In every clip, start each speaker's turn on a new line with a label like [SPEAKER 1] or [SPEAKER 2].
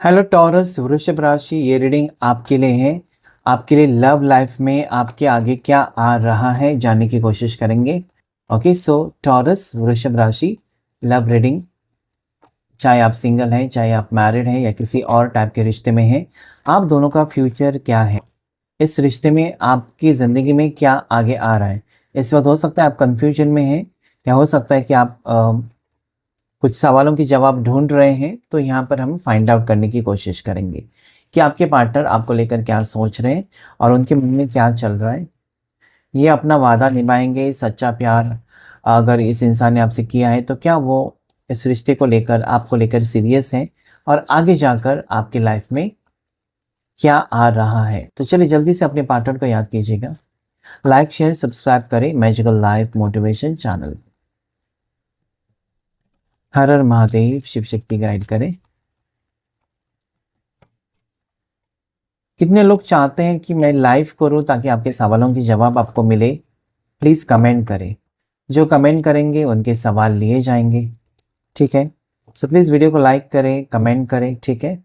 [SPEAKER 1] Hello taurus वृषभ राशि, ये रीडिंग आपके लिए है। आपके लिए लव लाइफ में आपके आगे क्या आ रहा है जानने की कोशिश करेंगे। ओके, सो टॉरस वृषभ राशि लव रीडिंग, चाहे आप सिंगल हैं, चाहे आप मैरिड हैं या किसी और टाइप के रिश्ते में हैं, आप दोनों का फ्यूचर क्या है, इस रिश्ते में आपकी ज़िंदगी में क्या आगे आ रहा है। इस वक्त हो सकता है आप कंफ्यूजन में हैं, या हो सकता है कि आप कुछ सवालों के जवाब ढूंढ रहे हैं। तो यहाँ पर हम फाइंड आउट करने की कोशिश करेंगे कि आपके पार्टनर आपको लेकर क्या सोच रहे हैं और उनके मन में क्या चल रहा है। ये अपना वादा निभाएंगे, सच्चा प्यार अगर इस इंसान ने आपसे किया है तो क्या वो इस रिश्ते को लेकर आपको लेकर सीरियस हैं, और आगे जाकर आपकी लाइफ में क्या आ रहा है। तो चलिए जल्दी से अपने पार्टनर को याद कीजिएगा। लाइक शेयर सब्सक्राइब करें मैजिकल लाइफ मोटिवेशन चैनल। हर हर महादेव, शिव शक्ति गाइड करें। कितने लोग चाहते हैं कि मैं लाइव करूं ताकि आपके सवालों के जवाब आपको मिले? प्लीज़ कमेंट करें। जो कमेंट करेंगे उनके सवाल लिए जाएंगे, ठीक है। सो प्लीज़ वीडियो को लाइक करें, कमेंट करें, ठीक है।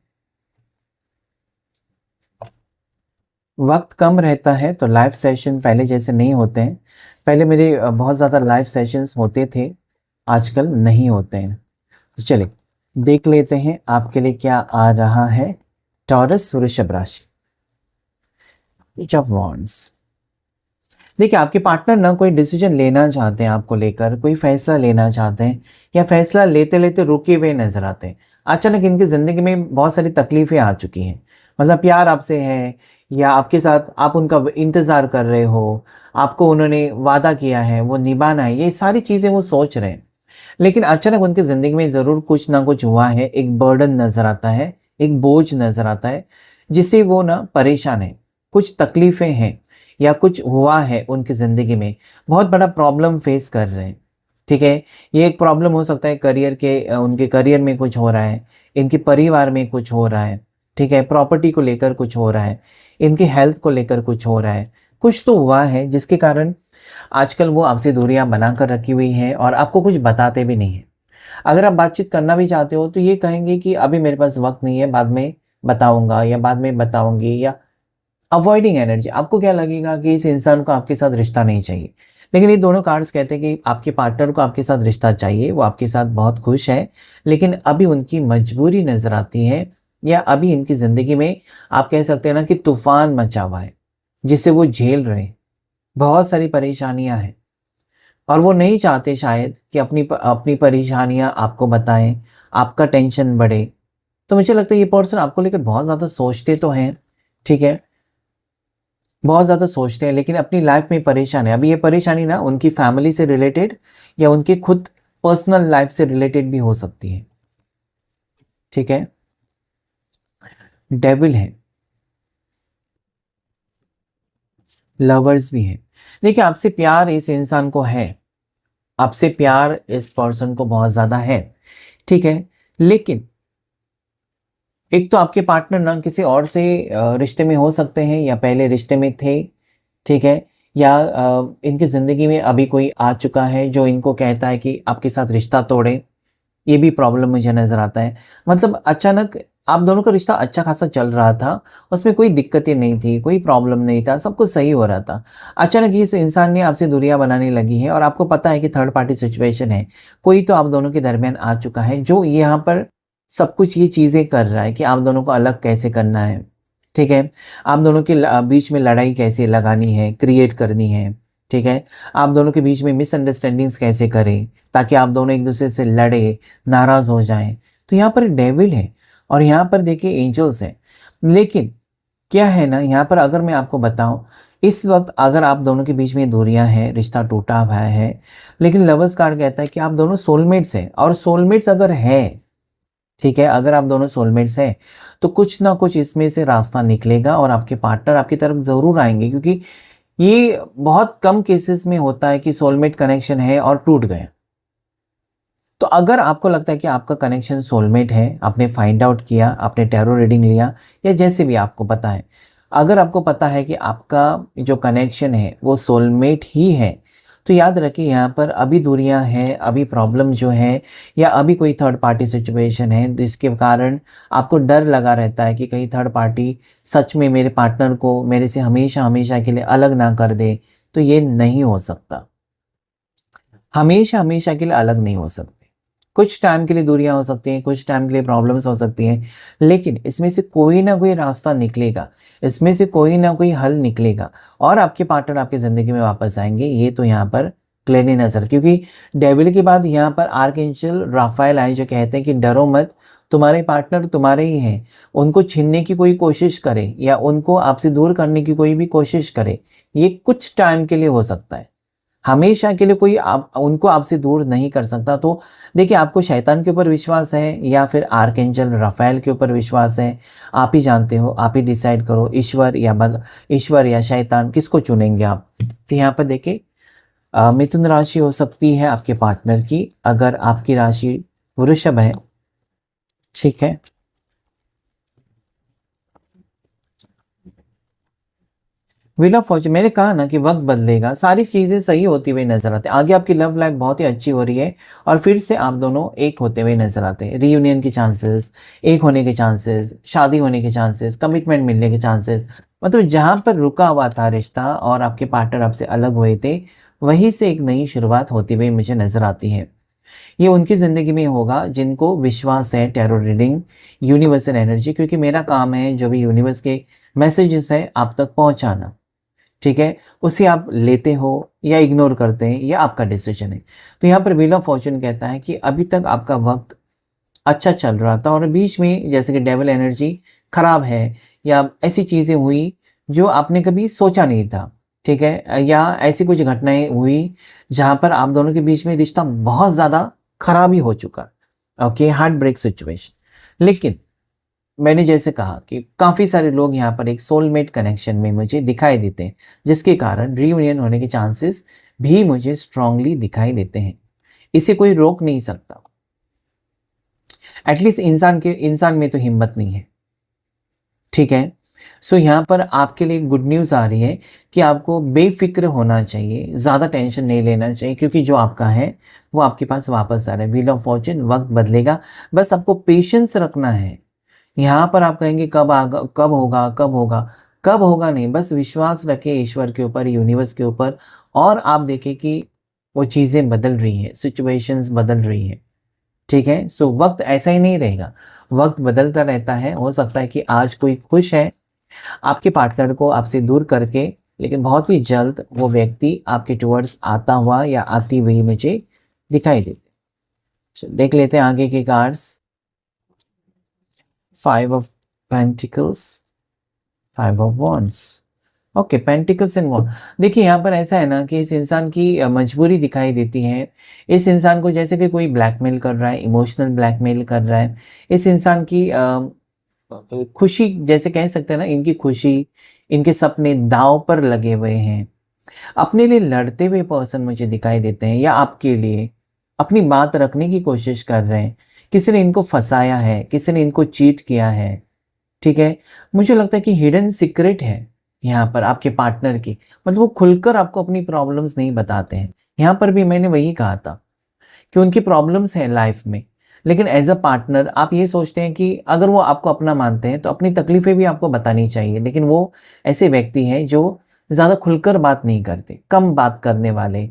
[SPEAKER 1] वक्त कम रहता है तो लाइव सेशन पहले जैसे नहीं होते हैं। पहले मेरे बहुत ज़्यादा लाइव सेशंस होते थे, आजकल नहीं होते हैं। तो चलिए देख लेते हैं आपके लिए क्या आ रहा है। टॉरस वृषभ राशि, पेज ऑफ वांड्स। देखिए आपके पार्टनर ना कोई डिसीजन लेना चाहते हैं, आपको लेकर कोई फैसला लेना चाहते हैं, या फैसला लेते लेते रुके हुए नजर आते हैं। अचानक इनकी ज़िंदगी में बहुत सारी तकलीफ़ें आ चुकी हैं। मतलब प्यार आपसे है, या आपके साथ आप उनका इंतज़ार कर रहे हो, आपको उन्होंने वादा किया है वो निभाना है, ये सारी चीज़ें वो सोच रहे हैं। लेकिन अचानक उनकी ज़िंदगी में ज़रूर कुछ ना कुछ हुआ है, एक बर्डन नज़र आता है, एक बोझ नज़र आता है, जिससे वो ना परेशान है। कुछ तकलीफ़ें हैं या कुछ हुआ है उनकी ज़िंदगी में, बहुत बड़ा प्रॉब्लम फेस कर रहे हैं, ठीक है। ये एक प्रॉब्लम हो सकता है करियर के, उनके करियर में कुछ हो रहा है, इनके परिवार में कुछ हो रहा है, ठीक है। प्रॉपर्टी को लेकर कुछ हो रहा है, इनकी हेल्थ को लेकर कुछ हो रहा है। कुछ तो हुआ है जिसके कारण आजकल वो आपसे दूरियां बनाकर रखी हुई हैं और आपको कुछ बताते भी नहीं हैं। अगर आप बातचीत करना भी चाहते हो तो ये कहेंगे कि अभी मेरे पास वक्त नहीं है, बाद में बताऊंगा या बाद में बताऊंगी, या अवॉइडिंग एनर्जी। आपको क्या लगेगा कि इस इंसान को आपके साथ रिश्ता नहीं चाहिए। लेकिन ये दोनों कार्ड्स कहते हैं कि आपके पार्टनर को आपके साथ रिश्ता चाहिए, वो आपके साथ बहुत खुश है, लेकिन अभी उनकी मजबूरी नजर आती है, या अभी इनकी ज़िंदगी में आप कह सकते हैं ना कि तूफान मचा हुआ है जिसे वो झेल रहे हैं। बहुत सारी परेशानियां हैं और वो नहीं चाहते शायद कि अपनी अपनी परेशानियां आपको बताएं, आपका टेंशन बढ़े। तो मुझे लगता है ये पर्सन आपको लेकर बहुत ज़्यादा सोचते तो हैं, ठीक है, बहुत ज़्यादा सोचते हैं, लेकिन अपनी लाइफ में परेशान है। अभी ये परेशानी ना उनकी फैमिली से रिलेटेड या उनके खुद पर्सनल लाइफ से रिलेटेड भी हो सकती है, ठीक है। डेविल है, लवर्स भी है। देखिए आपसे प्यार इस इंसान को है, आपसे प्यार इस पर्सन को बहुत ज़्यादा है, ठीक है। लेकिन एक तो आपके पार्टनर ना किसी और से रिश्ते में हो सकते हैं, या पहले रिश्ते में थे, ठीक है, या इनकी ज़िंदगी में अभी कोई आ चुका है जो इनको कहता है कि आपके साथ रिश्ता तोड़े। ये भी प्रॉब्लम मुझे नज़र आता है। मतलब अचानक आप दोनों का रिश्ता अच्छा खासा चल रहा था, उसमें कोई दिक्कतें नहीं थी, कोई प्रॉब्लम नहीं था, सब कुछ सही हो रहा था। अचानक इस इंसान ने आपसे दूरियां बनाने लगी है, और आपको पता है कि थर्ड पार्टी सिचुएशन है, कोई तो आप दोनों के दरमियान आ चुका है जो यहाँ पर सब कुछ ये चीज़ें कर रहा है कि आप दोनों को अलग कैसे करना है, ठीक है। आप दोनों के बीच में लड़ाई कैसे लगानी है, क्रिएट करनी है, ठीक है। आप दोनों के बीच में मिसअंडरस्टैंडिंग्स कैसे करें ताकि आप दोनों एक दूसरे से लड़े, नाराज़ हो जाएं। तो यहाँ पर डेविल है और यहाँ पर देखिए एंजल्स हैं। लेकिन क्या है ना, यहाँ पर अगर मैं आपको बताऊं, इस वक्त अगर आप दोनों के बीच में दूरियां हैं, रिश्ता टूटा हुआ है, लेकिन लवर्स कार्ड कहता है कि आप दोनों सोलमेट्स हैं, और सोलमेट्स अगर है, ठीक है, अगर आप दोनों सोलमेट्स हैं तो कुछ ना कुछ इसमें से रास्ता निकलेगा और आपके पार्टनर आपकी तरफ ज़रूर आएंगे। क्योंकि ये बहुत कम केसेस में होता है कि सोलमेट कनेक्शन है और टूट गए। तो अगर आपको लगता है कि आपका कनेक्शन सोलमेट है, आपने फाइंड आउट किया, आपने टैरो रीडिंग लिया, या जैसे भी आपको पता है, अगर आपको पता है कि आपका जो कनेक्शन है वो सोलमेट ही है, तो याद रखिए यहाँ पर अभी दूरियां हैं, अभी प्रॉब्लम जो है या अभी कोई थर्ड पार्टी सिचुएशन है जिसके कारण आपको डर लगा रहता है कि कहीं थर्ड पार्टी सच में मेरे पार्टनर को मेरे से हमेशा हमेशा के लिए अलग ना कर दे। तो ये नहीं हो सकता, हमेशा हमेशा के लिए अलग नहीं हो सकते। कुछ टाइम के लिए दूरियां हो सकती हैं, कुछ टाइम के लिए प्रॉब्लम्स हो सकती हैं, लेकिन इसमें से कोई ना कोई रास्ता निकलेगा, इसमें से कोई ना कोई हल निकलेगा और आपके पार्टनर आपकी ज़िंदगी में वापस आएंगे। ये तो यहाँ पर क्लियरली नजर, क्योंकि डेविल के बाद यहाँ पर आर्कएंजल राफेल आए जो कहते हैं कि डरो मत, तुम्हारे पार्टनर तुम्हारे ही हैं। उनको छीनने की कोई कोशिश करे या उनको आपसे दूर करने की कोई भी कोशिश करे, ये कुछ टाइम के लिए हो सकता है, हमेशा के लिए कोई उनको आपसे दूर नहीं कर सकता। तो देखिए, आपको शैतान के ऊपर विश्वास है या फिर आर्कएंजल राफेल के ऊपर विश्वास है, आप ही जानते हो, आप ही डिसाइड करो, ईश्वर या शैतान किसको चुनेंगे आप। तो यहाँ पर देखिए, मिथुन राशि हो सकती है आपके पार्टनर की, अगर आपकी राशि वृषभ है, ठीक है। व्हील ऑफ फॉर्चून, मैंने कहा ना कि वक्त बदलेगा, सारी चीजें सही होती हुई नजर आती है। आगे आपकी लव लाइफ बहुत ही अच्छी हो रही है और फिर से आप दोनों एक होते हुए नजर आते हैं। रीयूनियन के चांसेस, एक होने के चांसेस, शादी होने के चांसेस, कमिटमेंट मिलने के चांसेस, मतलब जहां पर रुका हुआ था रिश्ता और आपके पार्टनर आपसे अलग हुए थे, वहीं से एक नई शुरुआत होती हुई मुझे नजर आती है। ये उनकी ज़िंदगी में होगा जिनको विश्वास है टैरो रीडिंग, यूनिवर्सल एनर्जी, क्योंकि मेरा काम है जो भी यूनिवर्स के मैसेजेस है आप तक पहुंचाना, ठीक है। उसे आप लेते हो या इग्नोर करते हैं, यह आपका डिसीजन है। तो यहाँ पर व्हील ऑफ फॉर्चून कहता है कि अभी तक आपका वक्त अच्छा चल रहा था और बीच में जैसे कि डेविल एनर्जी खराब है या ऐसी चीज़ें हुई जो आपने कभी सोचा नहीं था, ठीक है, या ऐसी कुछ घटनाएं हुई जहाँ पर आप दोनों के बीच में रिश्ता बहुत ज़्यादा खराब ही हो चुका, ओके, हार्ट ब्रेक सिचुएशन। लेकिन मैंने जैसे कहा कि काफ़ी सारे लोग यहाँ पर एक सोलमेट कनेक्शन में मुझे दिखाई देते हैं, जिसके कारण रीयूनियन होने के चांसेस भी मुझे स्ट्रांगली दिखाई देते हैं। इसे कोई रोक नहीं सकता, एटलीस्ट इंसान में तो हिम्मत नहीं है, ठीक है। सो यहाँ पर आपके लिए गुड न्यूज़ आ रही है कि आपको बेफिक्र होना चाहिए, ज़्यादा टेंशन नहीं लेना चाहिए, क्योंकि जो आपका है वो आपके पास वापस आ रहा है। व्हील ऑफ फॉर्चून, वक्त बदलेगा, बस आपको पेशेंस रखना है। यहाँ पर आप कहेंगे कब आगा, कब होगा, कब होगा, कब होगा नहीं, बस विश्वास रखें ईश्वर के ऊपर, यूनिवर्स के ऊपर, और आप देखें कि वो चीज़ें बदल रही हैं, सिचुएशंस बदल रही हैं, ठीक है। सो वक्त ऐसा ही नहीं रहेगा, वक्त बदलता रहता है। हो सकता है कि आज कोई खुश है आपके पार्टनर को आपसे दूर करके, लेकिन बहुत ही जल्द वो व्यक्ति आपके टुवर्ड्स आता हुआ या आती हुई मुझे दिखाई देते। देख लेते हैं आगे के cards. 5 of pentacles, 5 of wands, okay, pentacles and wand. देखिए यहाँ पर ऐसा है ना कि इस इंसान की मजबूरी दिखाई देती है। इस इंसान को जैसे कि कोई ब्लैकमेल कर रहा है, इमोशनल ब्लैकमेल कर रहा है। इस इंसान की खुशी, जैसे कह सकते हैं ना, इनकी खुशी, इनके सपने दांव पर लगे हुए हैं। अपने लिए लड़ते हुए पर्सन मुझे दिखाई देते हैं, या आपके लिए अपनी बात रखने की कोशिश कर रहे हैं। किसी ने इनको फंसाया है, किसी ने इनको चीट किया है, ठीक है। मुझे लगता है कि हिडन सीक्रेट है यहाँ पर आपके पार्टनर की, मतलब वो खुलकर आपको अपनी प्रॉब्लम्स नहीं बताते हैं। यहाँ पर भी मैंने वही कहा था कि उनकी प्रॉब्लम्स हैं लाइफ में, लेकिन एज अ पार्टनर आप ये सोचते हैं कि अगर वो आपको अपना मानते हैं तो अपनी तकलीफें भी आपको बतानी चाहिए, लेकिन वो ऐसे व्यक्ति हैं जो ज़्यादा खुलकर बात नहीं करते, कम बात करने वाले,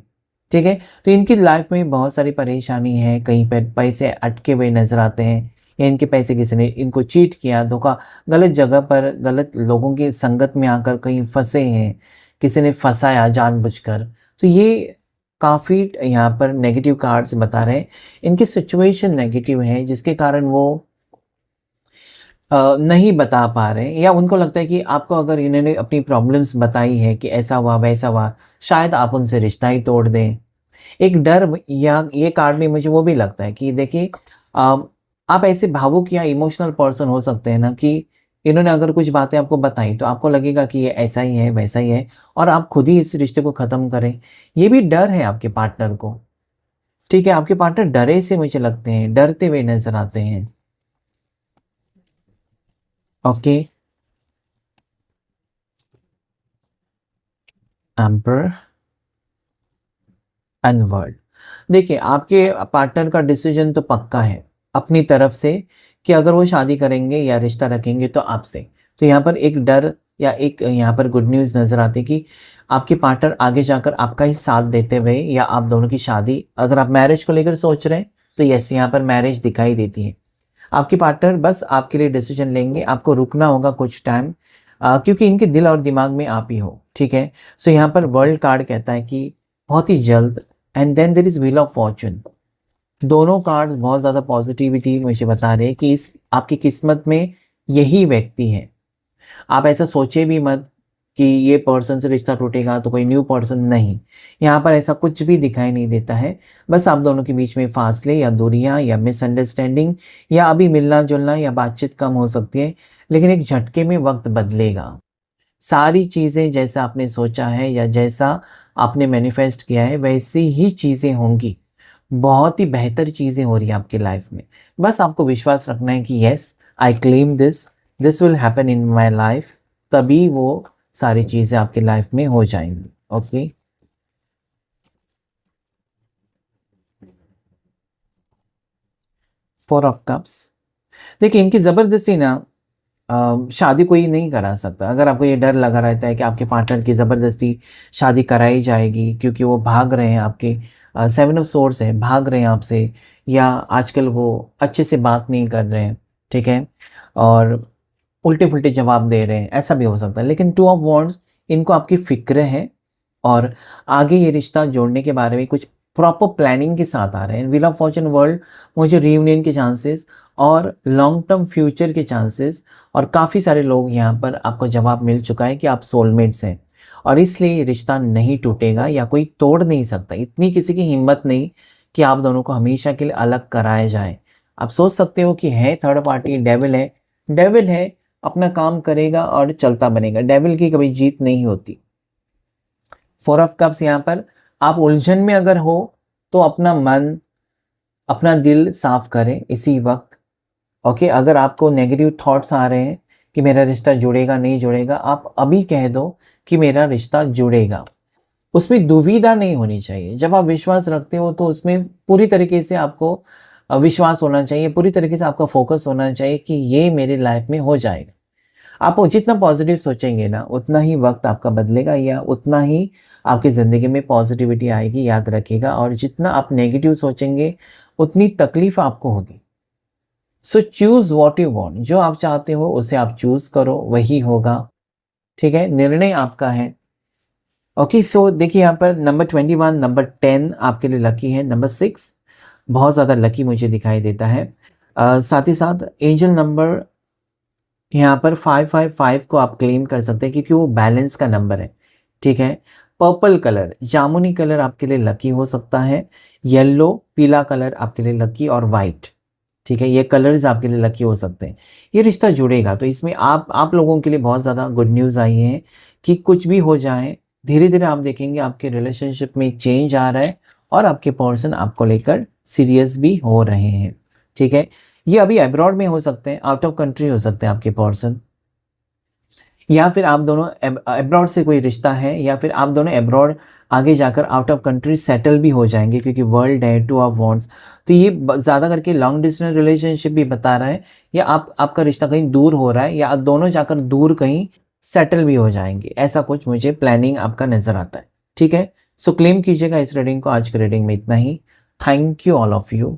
[SPEAKER 1] ठीक है। तो इनकी लाइफ में बहुत सारी परेशानी है, कहीं पर पैसे अटके हुए नजर आते हैं, या इनके पैसे किसी ने इनको चीट किया, धोखा, गलत जगह पर गलत लोगों की संगत में आकर कहीं फंसे हैं, किसी ने फंसाया जानबूझकर। तो ये काफ़ी यहाँ पर नेगेटिव कार्ड्स बता रहे हैं, इनकी सिचुएशन नेगेटिव है, जिसके कारण वो नहीं बता पा रहे हैं, या उनको लगता है कि आपको अगर इन्होंने अपनी प्रॉब्लम्स बताई है कि ऐसा हुआ वैसा हुआ, शायद आप उनसे रिश्ता ही तोड़ दें। एक डर, या ये कार्ड में मुझे वो भी लगता है कि देखिए, अ, आप ऐसे भावुक या इमोशनल पर्सन हो सकते हैं ना कि इन्होंने अगर कुछ बातें आपको बताई तो आपको लगेगा कि ये ऐसा ही है वैसा ही है, और आप खुद ही इस रिश्ते को ख़त्म करें। ये भी डर है आपके पार्टनर को, ठीक है। आपके पार्टनर डरे से मुझे लगते हैं, डरते हुए नजर आते हैं, ओके। Emperor, and world. देखिए, आपके पार्टनर का डिसीजन तो पक्का है अपनी तरफ से कि अगर वो शादी करेंगे या रिश्ता रखेंगे तो आपसे। तो यहाँ पर एक डर या एक यहाँ पर गुड न्यूज़ नज़र आती है कि आपके पार्टनर आगे जाकर आपका ही साथ देते हुए या आप दोनों की शादी, अगर आप मैरिज को लेकर सोच रहे हैं तो यस, यहाँ पर मैरिज दिखाई देती है। आपके पार्टनर बस आपके लिए डिसीजन लेंगे, आपको रुकना होगा कुछ टाइम, क्योंकि इनके दिल और दिमाग में आप ही हो, ठीक है। सो यहाँ पर वर्ल्ड कार्ड कहता है कि बहुत ही जल्द, and then there is wheel of fortune. दोनों कार्ड बहुत ज़्यादा पॉजिटिविटी मुझे बता रहे हैं कि इस आपकी किस्मत में यही व्यक्ति है। आप ऐसा सोचे भी मत कि ये पर्सन से रिश्ता टूटेगा तो कोई न्यू पर्सन, नहीं, यहाँ पर ऐसा कुछ भी दिखाई नहीं देता है। बस आप दोनों के बीच में फासले या दूरियां या मिसअंडरस्टैंडिंग या अभी मिलना जुलना या बातचीत कम हो सकती है, लेकिन एक झटके में वक्त बदलेगा। सारी चीज़ें जैसा आपने सोचा है या जैसा आपने मैनिफेस्ट किया है वैसी ही चीज़ें होंगी। बहुत ही बेहतर चीज़ें हो रही हैं आपकी लाइफ में। बस आपको विश्वास रखना है कि yes, I claim this, this will happen in my life, तभी वो सारी चीज़ें आपकी लाइफ में हो जाएंगी। Okay, 4 of cups. देखिए, इनकी ज़बरदस्ती ना शादी कोई नहीं करा सकता। अगर आपको ये डर लगा रहता है कि आपके पार्टनर की ज़बरदस्ती शादी कराई जाएगी क्योंकि वो भाग रहे हैं आपके, 7 ऑफ सोर्स है, भाग रहे हैं आपसे, या आजकल वो अच्छे से बात नहीं कर रहे हैं, ठीक है, और उल्टे-पुल्टे जवाब दे रहे हैं, ऐसा भी हो सकता है। लेकिन 2 ऑफ वॉन्ड्स, इनको आपकी फ़िक्र है और आगे ये रिश्ता जोड़ने के बारे में कुछ प्रॉपर प्लानिंग के साथ आ रहे हैं। व्हील ऑफ फॉर्च्यून वर्ल्ड मुझे रियूनियन के चांसेस और लॉन्ग टर्म फ्यूचर के चांसेस, और काफ़ी सारे लोग यहाँ पर आपको जवाब मिल चुका है कि आप सोलमेट्स हैं और इसलिए ये रिश्ता नहीं टूटेगा या कोई तोड़ नहीं सकता। इतनी किसी की हिम्मत नहीं कि आप दोनों को हमेशा के लिए अलग कराया जाए। आप सोच सकते हो कि है थर्ड पार्टी, डेविल है, डेविल है, अपना काम करेगा और चलता बनेगा, डेविल की कभी जीत नहीं होती। 4 ऑफ कप्स, यहाँ पर आप उलझन में अगर हो तो अपना मन, अपना दिल साफ करें इसी वक्त। ओके, अगर आपको नेगेटिव थॉट्स आ रहे हैं कि मेरा रिश्ता जुड़ेगा नहीं जुड़ेगा, आप अभी कह दो कि मेरा रिश्ता जुड़ेगा। उसमें दुविधा नहीं होनी चाहिए। जब आप विश्वास रखते हो तो उसमें पूरी तरीके से आपको विश्वास होना चाहिए, पूरी तरीके से आपका फोकस होना चाहिए कि ये मेरे लाइफ में हो जाएगा। आप जितना पॉजिटिव सोचेंगे ना, उतना ही वक्त आपका बदलेगा या उतना ही आपकी ज़िंदगी में पॉजिटिविटी आएगी, याद रखिएगा। और जितना आप नेगेटिव सोचेंगे उतनी तकलीफ आपको होगी। सो चूज़ व्हाट यू वांट, जो आप चाहते हो उसे आप चूज़ करो, वही होगा, ठीक है, निर्णय आपका है। ओके, सो देखिए यहाँ पर नंबर 21, नंबर 10 आपके लिए लकी है, नंबर 6 बहुत ज़्यादा लकी मुझे दिखाई देता है। साथ ही साथ एंजल नंबर यहाँ पर 555 को आप क्लेम कर सकते हैं क्योंकि वो बैलेंस का नंबर है, ठीक है। पर्पल कलर, जामुनी कलर आपके लिए लकी हो सकता है, येलो, पीला कलर आपके लिए लकी, और वाइट, ठीक है, ये कलर्स आपके लिए लकी हो सकते हैं। ये रिश्ता जुड़ेगा तो इसमें आप लोगों के लिए बहुत ज़्यादा गुड न्यूज़ आई है कि कुछ भी हो जाए, धीरे धीरे आप देखेंगे आपके रिलेशनशिप में चेंज आ रहा है और आपके पर्सन आपको लेकर सीरियस भी हो रहे हैं, ठीक है। ये अभी अब्रॉड में हो सकते हैं, आउट ऑफ कंट्री हो सकते हैं आपके पर्सन, या फिर आप दोनों अब्रॉड से कोई रिश्ता है, या फिर आप दोनों अब्रॉड आगे जाकर आउट ऑफ कंट्री सेटल भी हो जाएंगे क्योंकि वर्ल्ड है, 2 ऑफ वॉन्ड्स। तो ये ज़्यादा करके लॉन्ग डिस्टेंस रिलेशनशिप भी बता रहा है, या आपका रिश्ता कहीं दूर हो रहा है, या दोनों जाकर दूर कहीं सेटल भी हो जाएंगे, ऐसा कुछ मुझे प्लानिंग आपका नज़र आता है, ठीक है। सो क्लेम कीजिएगा इस रीडिंग को। आज की रीडिंग में इतना ही। Thank you all of you.